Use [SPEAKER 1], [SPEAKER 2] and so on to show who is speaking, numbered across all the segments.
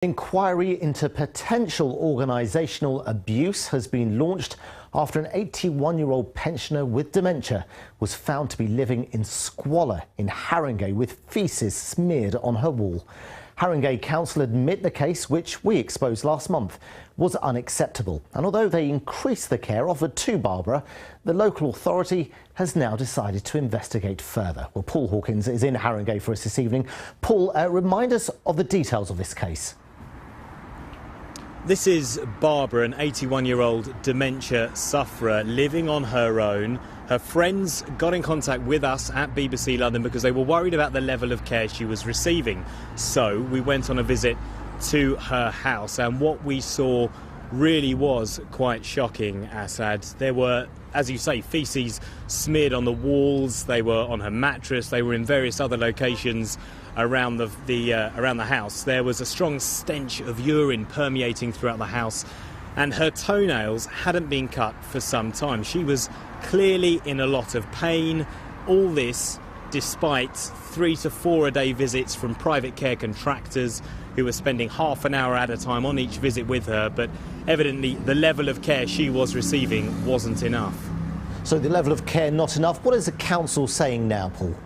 [SPEAKER 1] Inquiry into potential organisational abuse has been launched after an 81-year-old pensioner with dementia was found to be living in squalor in Haringey with faeces smeared on her wall. Haringey Council admit the case, which we exposed last month, was unacceptable. And although they increased the care offered to Barbara, the local authority has now decided to investigate further. Well, Paul Hawkins is in Haringey for us this evening. Paul, remind us of the details of this case.
[SPEAKER 2] This is Barbara, an 81-year-old dementia sufferer living on her own. Her friends got in contact with us at BBC London because they were worried about the level of care she was receiving. So we went on a visit to her house, and what we saw really was quite shocking, Assad. There were, as you say, faeces smeared on the walls, they were on her mattress, they were in various other locations around the house. There was a strong stench of urine permeating throughout the house, and her toenails hadn't been cut for some time. She was clearly in a lot of pain. All this despite 3 to 4 a day visits from private care contractors who were spending half an hour at a time on each visit with her, but evidently the level of care she was receiving wasn't enough.
[SPEAKER 1] So the level of care not enough. What is the council saying now, Paul?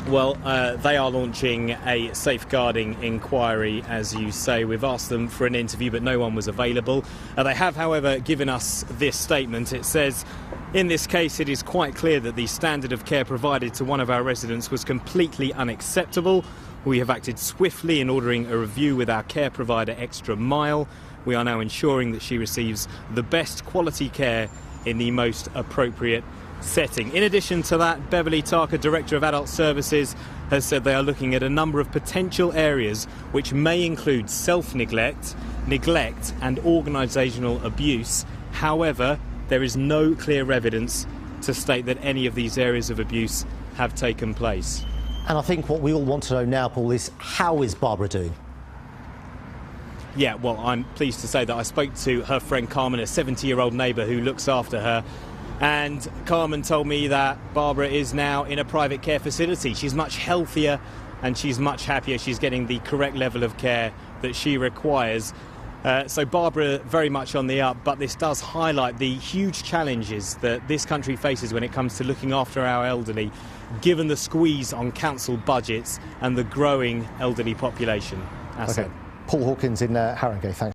[SPEAKER 2] Well, they are launching a safeguarding inquiry, as you say. We've asked them for an interview, but no one was available. They have, however, given us this statement. It says, in this case, it is quite clear that the standard of care provided to one of our residents was completely unacceptable. We have acted swiftly in ordering a review with our care provider Extra Mile. We are now ensuring that she receives the best quality care in the most appropriate setting. In addition to that, Beverly Tarker, Director of Adult Services, has said they are looking at a number of potential areas which may include self-neglect, neglect and organisational abuse. However, there is no clear evidence to state that any of these areas of abuse have taken place.
[SPEAKER 1] And I think what we all want to know now, Paul, is how is Barbara doing?
[SPEAKER 2] Yeah, well, I'm pleased to say that I spoke to her friend Carmen, a 70-year-old neighbour who looks after her. And Carmen told me that Barbara is now in a private care facility. She's much healthier and she's much happier. She's getting the correct level of care that she requires. So Barbara very much on the up, but this does highlight the huge challenges that this country faces when it comes to looking after our elderly, given the squeeze on council budgets and the growing elderly population.
[SPEAKER 1] Okay. Paul Hawkins in Haringey, thanks.